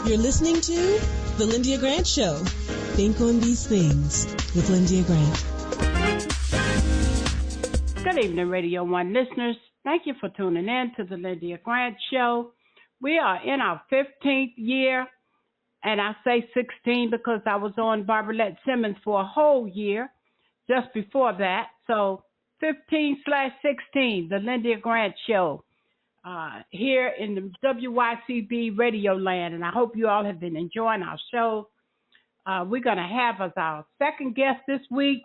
You're listening to The Lyndia Grant Show. Think on these things with Lyndia Grant. Good evening, Radio 1 listeners. Thank you for tuning in to The Lyndia Grant Show. We are in our 15th year, and I say 16 because I was on Barbara Simmons for a whole year just before that. So 15/16, The Lyndia Grant Show. Here in the WYCB Radio Land, and I hope you all have been enjoying our show. We're going to have as our second guest this week,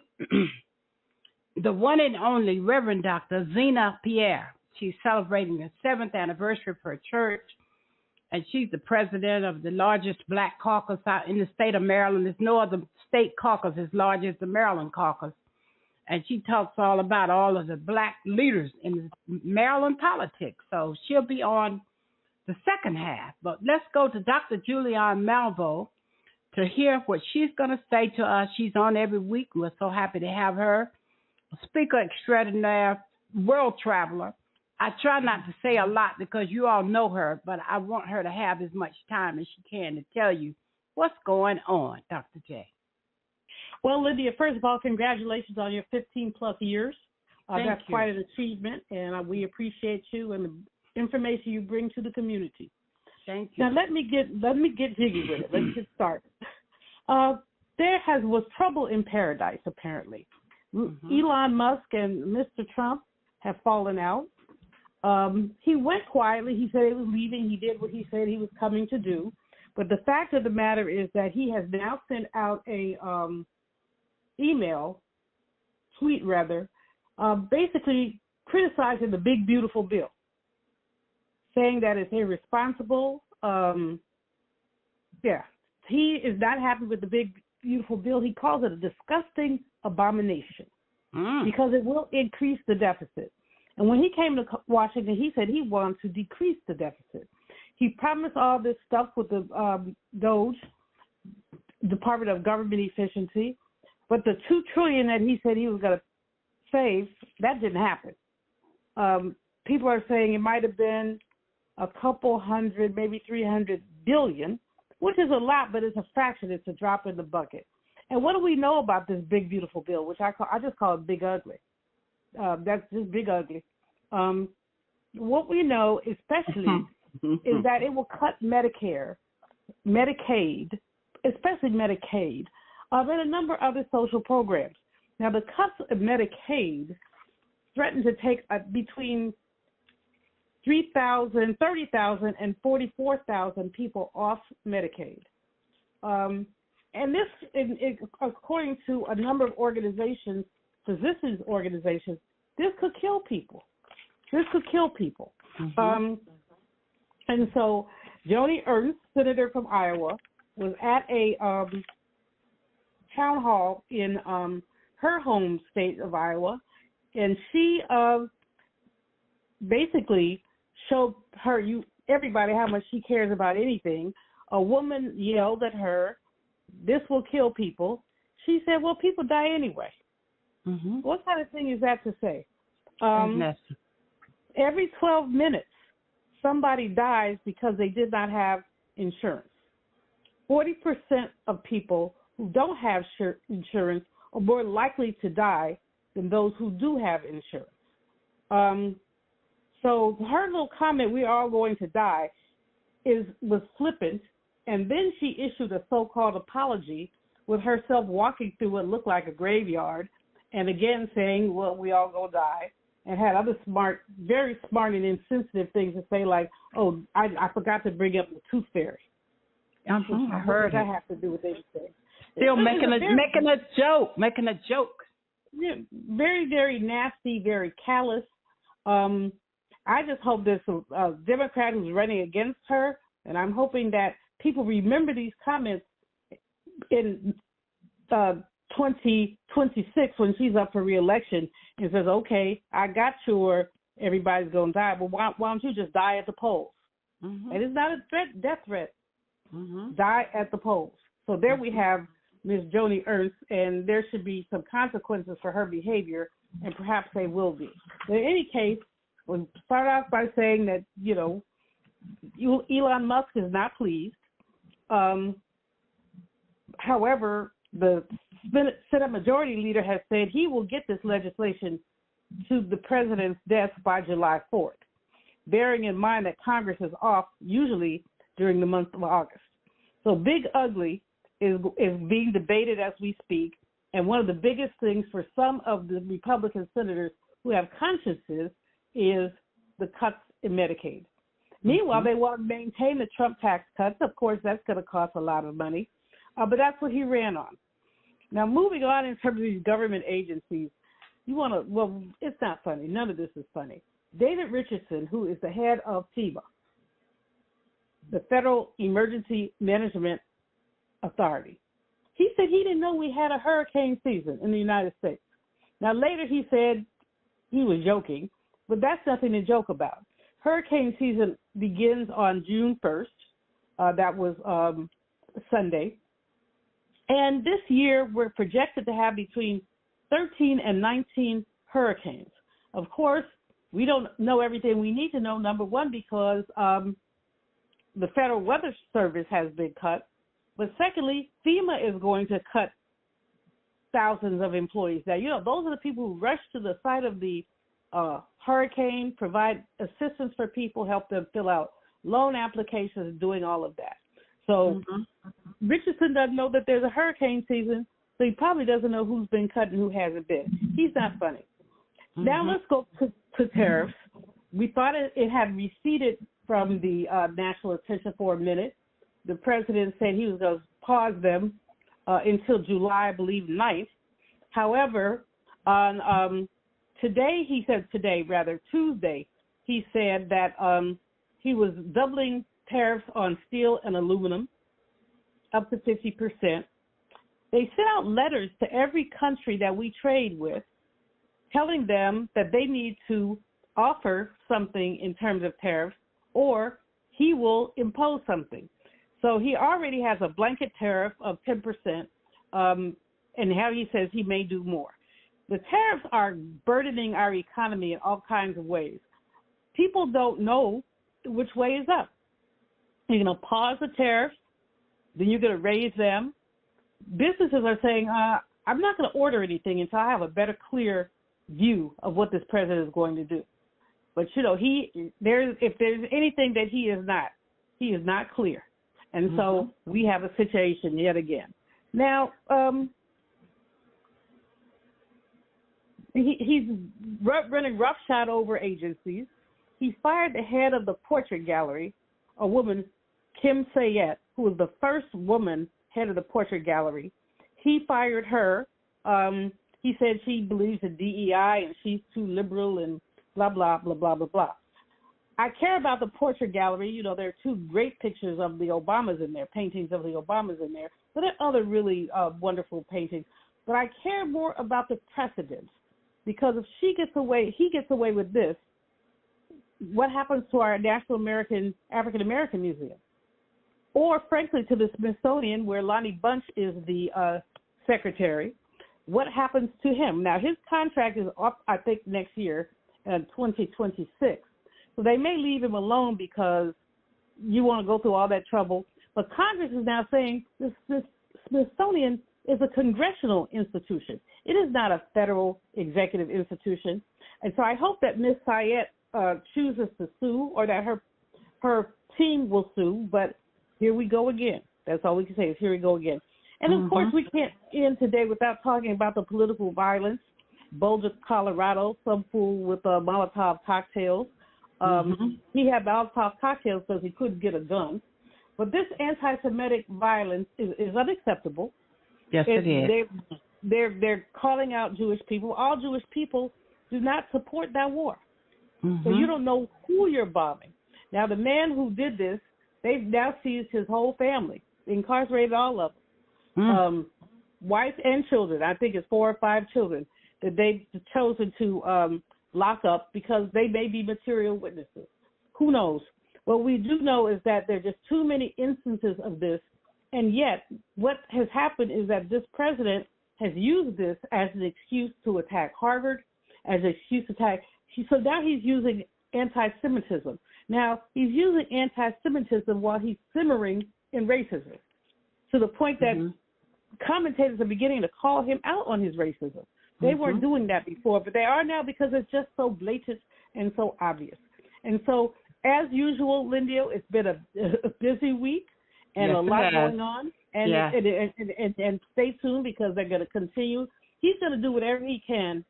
the one and only Reverend Dr. Zina Pierre. She's celebrating the 7th anniversary of her church, and she's the president of the largest black caucus out in the state of Maryland. There's no other state caucus as large as the Maryland caucus. And she talks all about all of the black leaders in Maryland politics. So she'll be on the second half. But let's go to Dr. Julianne Malvo to hear what she's going to say to us. She's on every week. We're so happy to have her. A speaker extraordinaire, world traveler. I try not to say a lot because you all know her, but I want her to have as much time as she can to tell you what's going on, Dr. J. Well, Lyndia, first of all, congratulations on your 15-plus years. That's quite an achievement, and we appreciate you and the information you bring to the community. Thank you. Now, let me get jiggy with it. Let's get started. There was trouble in paradise, apparently. Mm-hmm. Elon Musk and Mr. Trump have fallen out. He went quietly. He said he was leaving. He did what he said he was coming to do. But the fact of the matter is that he has now sent out a tweet, basically criticizing the big, beautiful bill, saying that it's irresponsible. He is not happy with the big, beautiful bill. He calls it a disgusting abomination because it will increase the deficit. And when he came to Washington, he said he wanted to decrease the deficit. He promised all this stuff with the DOGE, Department of Government Efficiency, but the $2 trillion that he said he was going to save, that didn't happen. People are saying it might have been a couple hundred, maybe 300 billion, which is a lot, but it's a fraction. It's a drop in the bucket. And what do we know about this big, beautiful bill, which I just call it Big Ugly? That's just Big Ugly. What we know, especially, is that it will cut Medicare, Medicaid, especially Medicaid, and a number of other social programs. Now, the cuts of Medicaid threaten to take between 30,000 and 44,000 people off Medicaid. And this, according to a number of organizations, physicians' organizations, this could kill people. Mm-hmm. And so Joni Ernst, senator from Iowa, was at a town hall in her home state of Iowa, and she basically showed everybody how much she cares about anything. A woman yelled at her, "This will kill people." She said, "Well, people die anyway." Mm-hmm. What kind of thing is that to say? Every 12 minutes, somebody dies because they did not have insurance. 40% of people who don't have insurance are more likely to die than those who do have insurance. So her little comment, "we're all going to die," was flippant, and then she issued a so-called apology with herself walking through what looked like a graveyard, and again saying, "well, we all gonna die," and had other very smart and insensitive things to say, like, "oh, I forgot to bring up the tooth fairy." I heard that have to do with anything. Still making a joke. Yeah, very, very nasty, very callous. I just hope there's a Democrat who's running against her, and I'm hoping that people remember these comments in 2026 when she's up for re-election and says, "Okay, I got your everybody's going to die, but why don't you just die at the polls?" Mm-hmm. And it's not a death threat. Mm-hmm. Die at the polls. So there we have Ms. Joni Ernst, and there should be some consequences for her behavior, and perhaps they will be. But in any case, we'll start off by saying that, Elon Musk is not pleased. However, the Senate Majority Leader has said he will get this legislation to the president's desk by July 4th, bearing in mind that Congress is off usually during the month of August. So Big Ugly is being debated as we speak, and one of the biggest things for some of the Republican senators who have consciences is the cuts in Medicaid. Meanwhile, they want to maintain the Trump tax cuts. Of course, that's going to cost a lot of money, but that's what he ran on. Now, moving on in terms of these government agencies, well, it's not funny. None of this is funny. David Richardson, who is the head of FEMA, the Federal Emergency Management Authority, he said he didn't know we had a hurricane season in the United States. Now, later he said he was joking, but that's nothing to joke about. Hurricane season begins on June 1st. That was Sunday. And this year, we're projected to have between 13 and 19 hurricanes. Of course, we don't know everything we need to know, number one, because the Federal Weather Service has been cut. But secondly, FEMA is going to cut thousands of employees. Now, those are the people who rush to the site of the hurricane, provide assistance for people, help them fill out loan applications, doing all of that. So Richardson doesn't know that there's a hurricane season, so he probably doesn't know who's been cut and who hasn't been. He's not funny. Now let's go to tariffs. We thought it had receded from the national attention for a minute. The president said he was going to pause them until July, I believe, 9th. However, on Tuesday, he said that he was doubling tariffs on steel and aluminum up to 50%. They sent out letters to every country that we trade with telling them that they need to offer something in terms of tariffs or he will impose something. So he already has a blanket tariff of 10%, and how he says he may do more. The tariffs are burdening our economy in all kinds of ways. People don't know which way is up. You're going to pause the tariffs, then you're going to raise them. Businesses are saying, I'm not going to order anything until I have a better, clear view of what this president is going to do. But, if there's anything that he is not clear. And so we have a situation yet again. Now, he's running roughshod over agencies. He fired the head of the portrait gallery, a woman, Kim Sayette, who was the first woman head of the portrait gallery. He fired her. He said she believes in DEI and she's too liberal and blah, blah, blah, blah, blah, blah. I care about the portrait gallery. There are two great pictures of the Obamas in there, paintings of the Obamas in there. But there are other really wonderful paintings. But I care more about the precedents, because if he gets away with this, what happens to our National African American Museum? Or, frankly, to the Smithsonian, where Lonnie Bunch is the secretary? What happens to him? Now, his contract is up, I think, next year in 2026. So they may leave him alone because you want to go through all that trouble. But Congress is now saying this Smithsonian is a congressional institution. It is not a federal executive institution. And so I hope that Ms. Sayette chooses to sue, or that her team will sue. But here we go again. That's all we can say is here we go again. And, of course, we can't end today without talking about the political violence. Boulder, Colorado, some fool with Molotov cocktails. He had Molotov cocktails because he couldn't get a gun. But this anti-Semitic violence is unacceptable. Yes, it is. They're calling out Jewish people. All Jewish people do not support that war. So you don't know who you're bombing. Now, the man who did this, they've now seized his whole family, incarcerated all of them, wife and children. I think it's 4 or 5 children that they've chosen to lock up because they may be material witnesses. Who knows? What we do know is that there are just too many instances of this, and yet what has happened is that this president has used this as an excuse to attack Harvard, as an excuse to attack. So now he's using anti-Semitism. Now, he's using anti-Semitism while he's simmering in racism, to the point that commentators are beginning to call him out on his racism. They weren't doing that before, but they are now because it's just so blatant and so obvious. And so, as usual, Lyndia, it's been a busy week and a lot going on. And stay tuned because they're going to continue. He's going to do whatever he can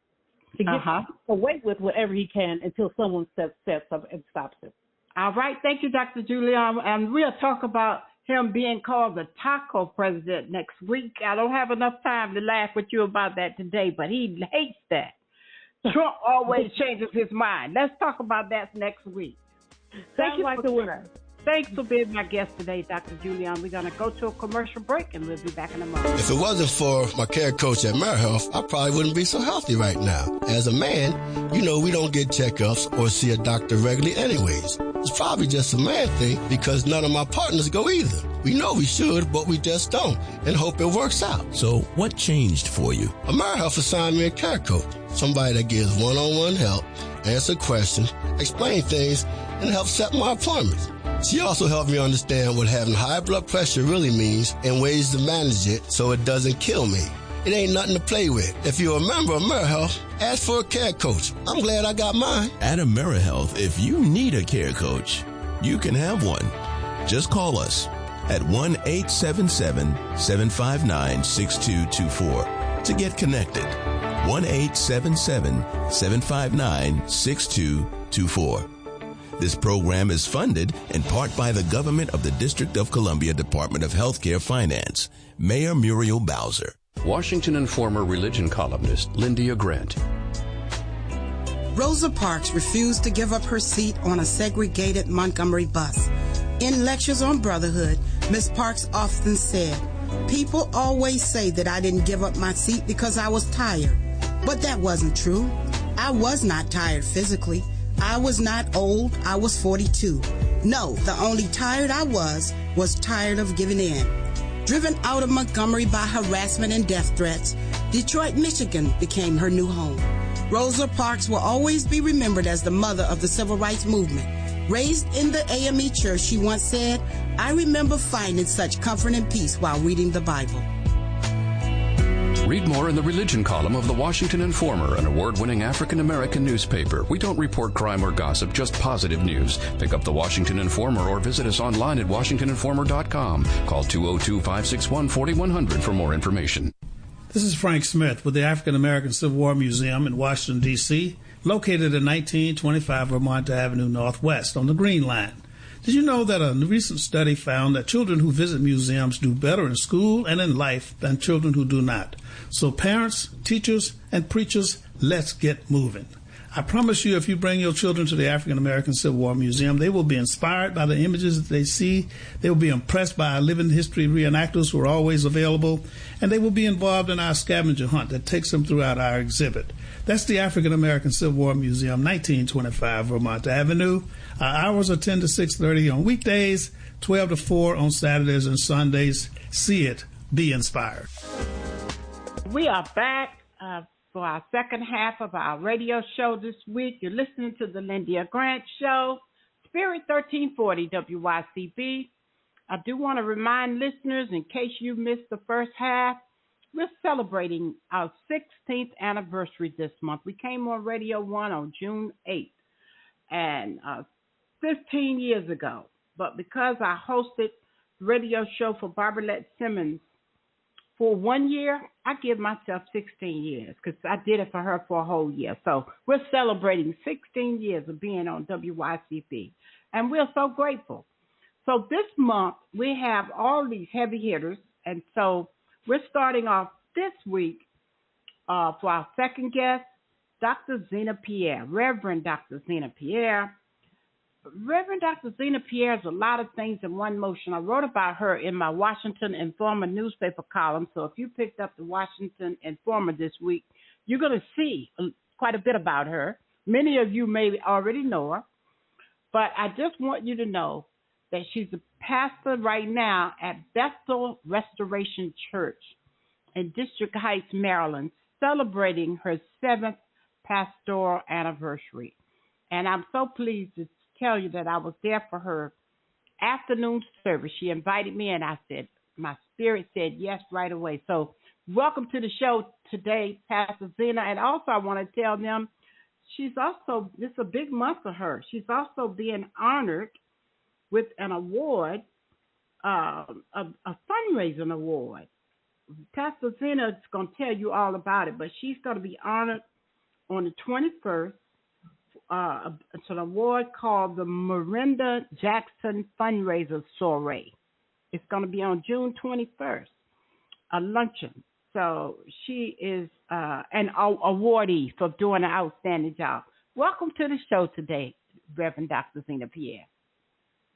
to get away with whatever he can until someone steps up and stops him. All right. Thank you, Dr. Julian. And we'll talk about him being called the taco president next week. I don't have enough time to laugh with you about that today, but he hates that. Trump always changes his mind. Let's talk about that next week. Sounds like the winner. Thanks for being my guest today, Dr. Julian. We're going to go to a commercial break, and we'll be back in a moment. If it wasn't for my care coach at AmeriHealth, I probably wouldn't be so healthy right now. As a man, we don't get checkups or see a doctor regularly anyways. It's probably just a man thing because none of my partners go either. We know we should, but we just don't, and hope it works out. So what changed for you? AmeriHealth assigned me a care coach, somebody that gives one-on-one help, answer questions, explain things, and help set my appointments. She also helped me understand what having high blood pressure really means and ways to manage it so it doesn't kill me. It ain't nothing to play with. If you're a member of AmeriHealth, ask for a care coach. I'm glad I got mine. At AmeriHealth, if you need a care coach, you can have one. Just call us at 1-877-759-6224 to get connected. 1-877-759-6224. This program is funded in part by the government of the District of Columbia Department of Healthcare Finance. Mayor Muriel Bowser. Washington Informer religion columnist Lyndia Grant. Rosa Parks refused to give up her seat on a segregated Montgomery bus. In lectures on brotherhood, Ms. Parks often said, "People always say that I didn't give up my seat because I was tired. But that wasn't true. I was not tired physically. I was not old. I was 42. No, the only tired I was tired of giving in." Driven out of Montgomery by harassment and death threats, Detroit, Michigan became her new home. Rosa Parks will always be remembered as the mother of the civil rights movement. Raised in the AME church, she once said, "I remember finding such comfort and peace while reading the Bible." Read more in the religion column of the Washington Informer, an award-winning African-American newspaper. We don't report crime or gossip, just positive news. Pick up the Washington Informer or visit us online at WashingtonInformer.com. Call 202-561-4100 for more information. This is Frank Smith with the African American Civil War Museum in Washington, D.C., located at 1925 Vermont Avenue Northwest on the Green Line. Did you know that a recent study found that children who visit museums do better in school and in life than children who do not? So parents, teachers, and preachers, let's get moving. I promise you, if you bring your children to the African American Civil War Museum, they will be inspired by the images that they see. They will be impressed by our living history reenactors who are always available, and they will be involved in our scavenger hunt that takes them throughout our exhibit. That's the African American Civil War Museum, 1925 Vermont Avenue. Our hours are 10 to 6:30 on weekdays, 12 to 4 on Saturdays and Sundays. See it. Be inspired. We are back for our second half of our radio show this week. You're listening to the Lyndia Grant Show, Spirit 1340 WYCB. I do want to remind listeners, in case you missed the first half, we're celebrating our 16th anniversary this month. We came on Radio 1 on June 8th, and 15 years ago. But because I hosted the radio show for Barbarette Simmons for 1 year, I give myself 16 years because I did it for her for a whole year. So we're celebrating 16 years of being on WYCB, and we're so grateful. So this month, we have all these heavy hitters, and so we're starting off this week for our second guest, Dr. Zina Pierre, Reverend Dr. Zina Pierre. Reverend Dr. Zina Pierre has a lot of things in one motion. I wrote about her in my Washington Informer newspaper column, so if you picked up the Washington Informer this week, you're going to see quite a bit about her. Many of you may already know her, but I just want you to know that she's a pastor right now at Bethel Restoration Church in District Heights, Maryland, celebrating her 7th pastoral anniversary. And I'm so pleased to tell you that I was there for her afternoon service. She invited me, and I said, my spirit said yes right away. So welcome to the show today, Pastor Zina. And also I want to tell them this is a big month for her. She's also being honored with an award, a fundraising award. Pastor Zina is going to tell you all about it, but she's going to be honored on the 21st. It's an award called the Miranda Jackson Fundraiser Soiree. It's going to be on June 21st, a luncheon. So she is an awardee for doing an outstanding job. Welcome to the show today, Reverend Dr. Zina Pierre.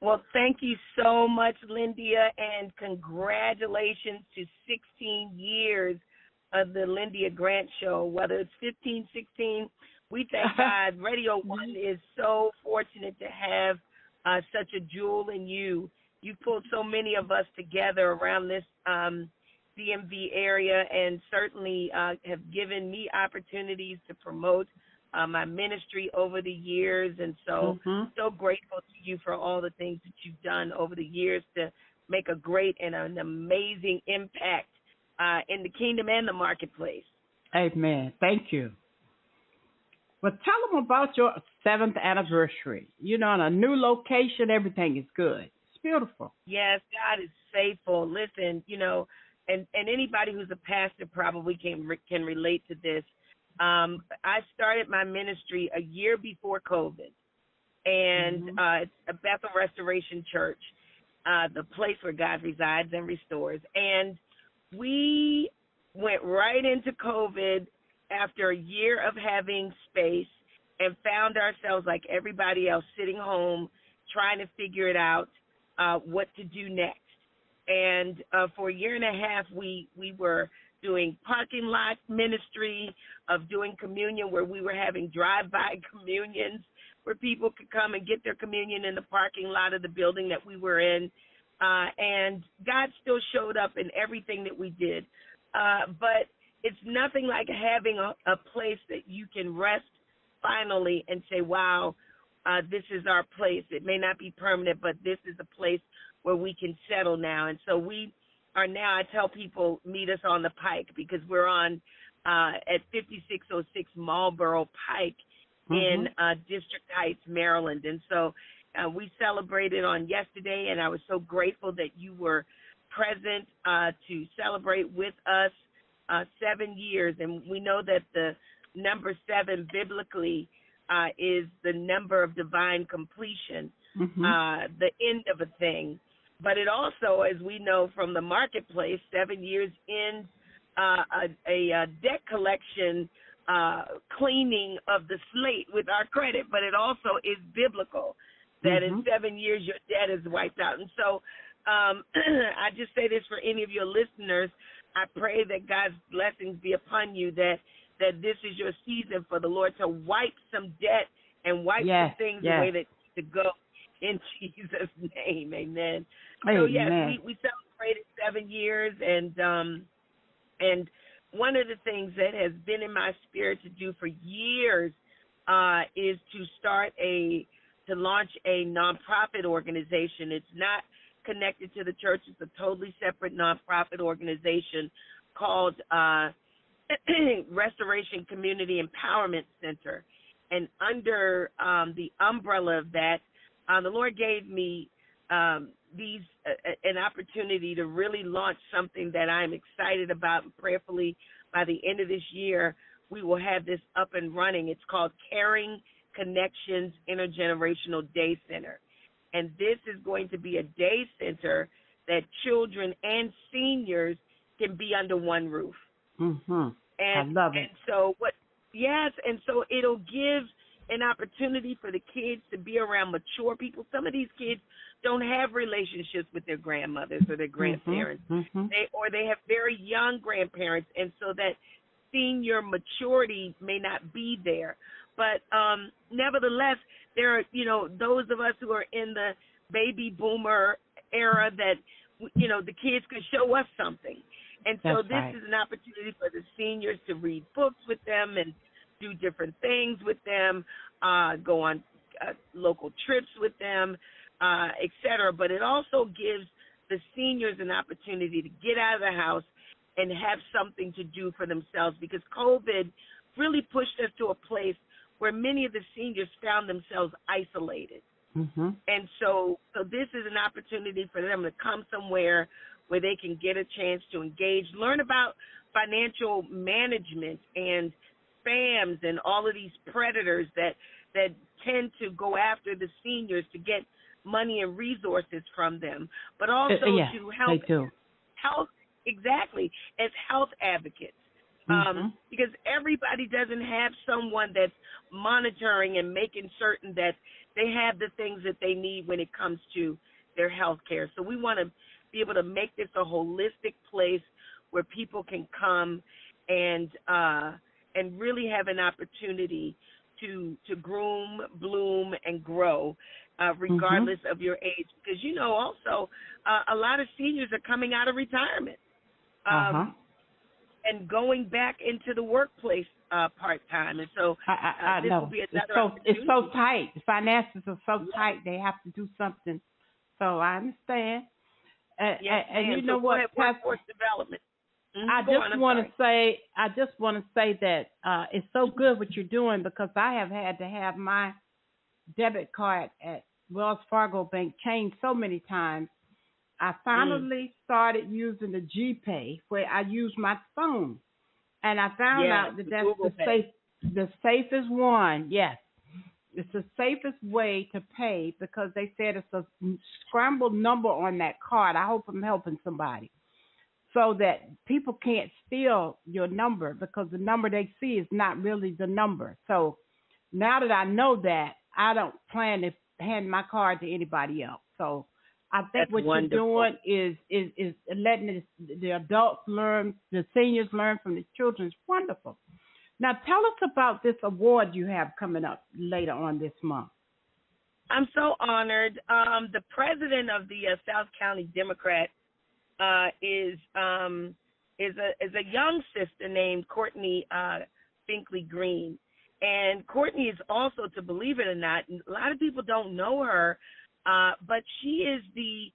Well, thank you so much, Lyndia, and congratulations to 16 years of the Lyndia Grant Show. Whether it's 15, 16, we thank God. Radio One is so fortunate to have such a jewel in you. You pulled so many of us together around this DMV area, and certainly have given me opportunities to promote my ministry over the years, and so grateful to you for all the things that you've done over the years to make a great and an amazing impact in the kingdom and the marketplace. Amen. Thank you. Well, tell them about your 7th anniversary. You know, in a new location, everything is good. It's beautiful. Yes, God is faithful. Listen, you know, and anybody who's a pastor probably can relate to this. I started my ministry a year before COVID, and it's a Bethel Restoration Church, the place where God resides and restores. And we went right into COVID after a year of having space and found ourselves like everybody else sitting home trying to figure it out what to do next. And for a year and a half, we were doing parking lot ministry, of doing communion where we were having drive-by communions where people could come and get their communion in the parking lot of the building that we were in. And God still showed up in everything that we did. But it's nothing like having a place that you can rest finally and say, wow, this is our place. It may not be permanent, but this is a place where we can settle now. And so we are now, I tell people, meet us on the Pike, because we're on at 5606 Marlboro Pike in District Heights, Maryland. And so we celebrated on yesterday, and I was so grateful that you were present to celebrate with us 7 years. And we know that the number 7 biblically is the number of divine completion, the end of a thing. But it also, as we know from the marketplace, 7 years in a debt collection cleaning of the slate with our credit. But it also is biblical that in 7 years your debt is wiped out. And so I just say this for any of your listeners. I pray that God's blessings be upon you, that this is your season for the Lord to wipe some debt and wipe some things away that need to go in Jesus' name. Amen. So, yes, we celebrated 7 years, and one of the things that has been in my spirit to do for years is to launch a nonprofit organization. It's not connected to the church. It's a totally separate nonprofit organization called Restoration Community Empowerment Center. And under the umbrella of that, the Lord gave me an opportunity to really launch something that I'm excited about. And prayerfully, by the end of this year, we will have this up and running. It's called Caring Connections Intergenerational Day Center. And this is going to be a day center that children and seniors can be under one roof. And I love it. And so and so it'll give an opportunity for the kids to be around mature people. Some of these kids don't have relationships with their grandmothers or their grandparents. They have very young grandparents, and so that senior maturity may not be there. But nevertheless, there are, those of us who are in the baby boomer era that, the kids could show us something. And so this is an opportunity for the seniors to read books with them and do different things with them, go on local trips with them. et cetera. But it also gives the seniors an opportunity to get out of the house and have something to do for themselves, because COVID really pushed us to a place where many of the seniors found themselves isolated. Mm-hmm. And so this is an opportunity for them to come somewhere where they can get a chance to engage, learn about financial management and spams and all of these predators that tend to go after the seniors to get money and resources from them, but also to help exactly as health advocates. Because everybody doesn't have someone that's monitoring and making certain that they have the things that they need when it comes to their health care. So we want to be able to make this a holistic place where people can come and really have an opportunity to groom, bloom, and grow, regardless of your age. Because, also a lot of seniors are coming out of retirement. And going back into the workplace part-time. And so this will be another opportunity. It's so tight. The finances are so tight. They have to do something. So I understand. And you know what, workforce development. I just want to say that it's so good what you're doing, because I have had to have my debit card at Wells Fargo Bank changed so many times. I finally started using the GPay, where I use my phone, and I found out that that's the safest one. Yes, it's the safest way to pay, because they said it's a scrambled number on that card. I hope I'm helping somebody, so that people can't steal your number, because the number they see is not really the number. So now that I know that, I don't plan to hand my card to anybody else. So I think what you're doing is letting the adults learn, the seniors learn from the children. It's wonderful. Now tell us about this award you have coming up later on this month. I'm so honored. The president of the South County Democrat is a young sister named Courtney Finkley Green, and Courtney is also, to believe it or not, a lot of people don't know her. But she is the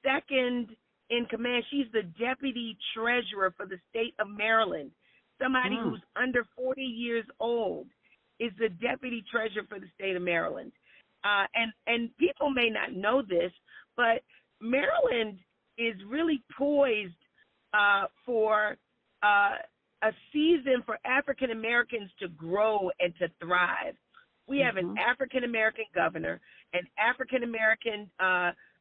second in command. She's the deputy treasurer for the state of Maryland. Somebody who's under 40 years old is the deputy treasurer for the state of Maryland. And people may not know this, but Maryland is really poised for a season for African Americans to grow and to thrive. We have an African American governor, an African American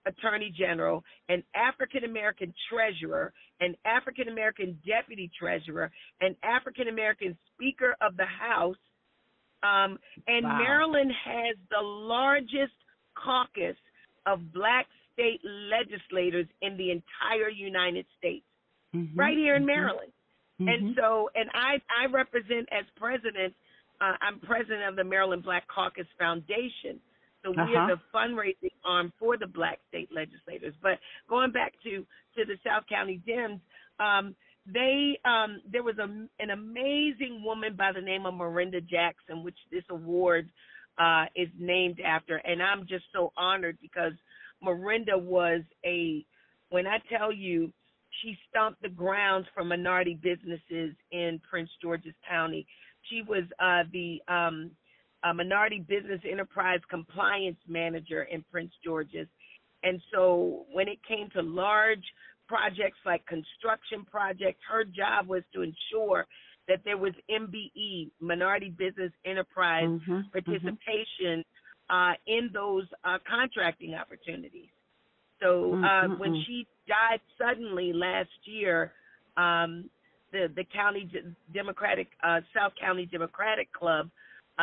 attorney general, an African American treasurer, an African American deputy treasurer, an African American speaker of the House, and Maryland has the largest caucus of black state legislators in the entire United States, right here in Maryland. And so, and I represent as president. I'm president of the Maryland Black Caucus Foundation. So we are the fundraising arm for the black state legislators. But going back to the South County Dems, there was an amazing woman by the name of Miranda Jackson, which this award is named after. And I'm just so honored, because Miranda was when I tell you, she stomped the grounds for minority businesses in Prince George's County. She was the Minority Business Enterprise Compliance Manager in Prince George's. And so when it came to large projects like construction projects, her job was to ensure that there was MBE, Minority Business Enterprise participation in those contracting opportunities. So when she died suddenly last year, the county Democratic South County Democratic Club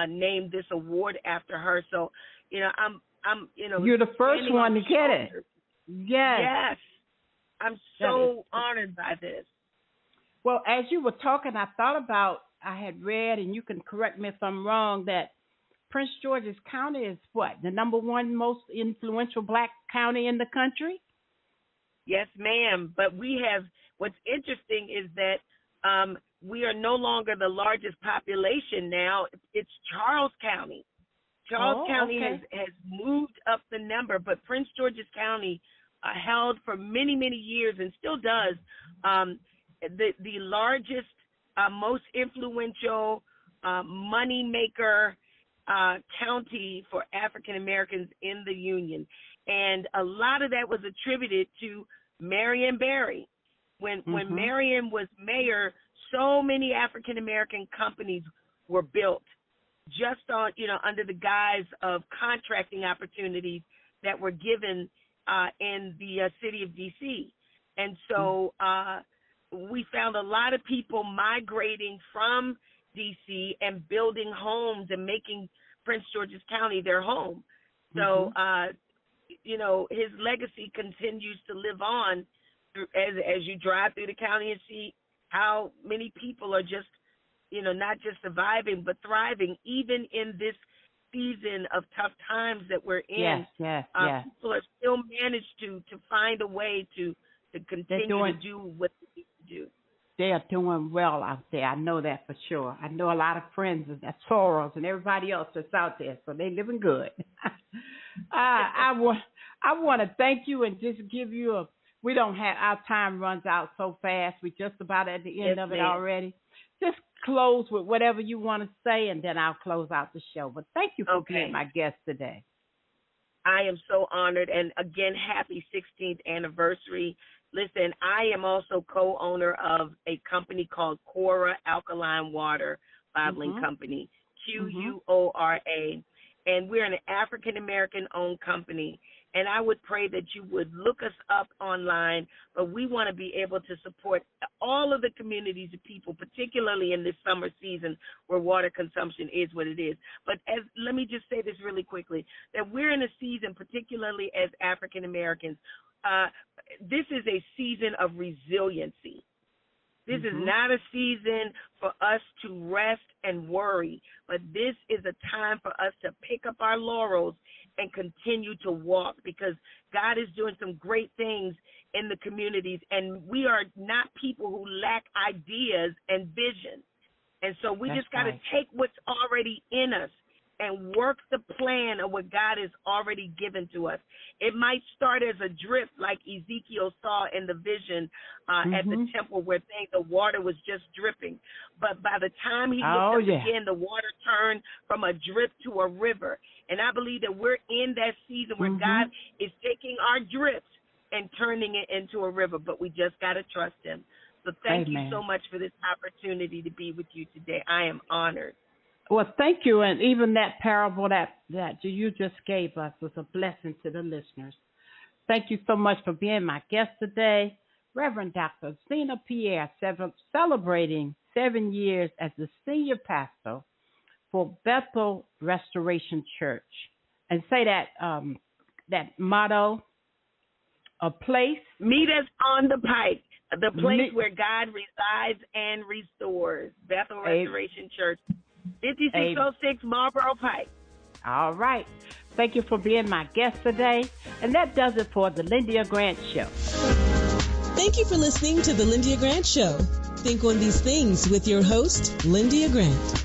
named this award after her. So, I'm you're the first one to get it. Yes. I'm so honored by this. Well, as you were talking, I thought about, I had read, and you can correct me if I'm wrong, that Prince George's County is what, the number one most influential black county in the country? Yes, ma'am. But what's interesting is that we are no longer the largest population now. It's Charles County. Charles County has moved up the number, but Prince George's County held for many, many years and still does the largest, most influential money maker county for African Americans in the Union. And a lot of that was attributed to Marion Barry. When Marion was mayor, so many African American companies were built just on, under the guise of contracting opportunities that were given in the city of D.C. And so we found a lot of people migrating from D.C. and building homes and making Prince George's County their home. So, his legacy continues to live on as you drive through the county and see how many people are just, not just surviving, but thriving, even in this season of tough times that we're in. Yes. People are still managed to find a way to continue to do what they need to do. They are doing well out there. I know that for sure. I know a lot of friends and Soros and everybody else that's out there, so they living good. I want to thank you and just give you we don't have, our time runs out so fast. We're just about at the end of it already. Just close with whatever you want to say, and then I'll close out the show. But thank you for being my guest today. I am so honored. And again, happy 16th anniversary. Listen, I am also co-owner of a company called Quora Alkaline Water Bottling Company, Quora. And we're an African-American owned company. And I would pray that you would look us up online, but we want to be able to support all of the communities of people, particularly in this summer season where water consumption is what it is. But let me just say this really quickly, that we're in a season, particularly as African Americans, this is a season of resiliency. This is not a season for us to rest and worry, but this is a time for us to pick up our laurels and continue to walk, because God is doing some great things in the communities, and we are not people who lack ideas and vision. And so we just got to take what's already in us and work the plan of what God has already given to us. It might start as a drip like Ezekiel saw in the vision at the temple where the water was just dripping. But by the time he looked up again, the water turned from a drip to a river. And I believe that we're in that season where God is taking our drips and turning it into a river, but we just got to trust him. So thank you so much for this opportunity to be with you today. I am honored. Well, thank you. And even that parable that you just gave us was a blessing to the listeners. Thank you so much for being my guest today. Reverend Dr. Zina Pierre, celebrating 7 years as the senior pastor for Bethel Restoration Church. And say that motto, a place. Meet us on the pike, the place where God resides and restores. Bethel Restoration Church. 5606 Marlboro Pike. All right. Thank you for being my guest today. And that does it for the Lyndia Grant Show. Thank you for listening to the Lyndia Grant Show. Think on these things with your host, Lyndia Grant.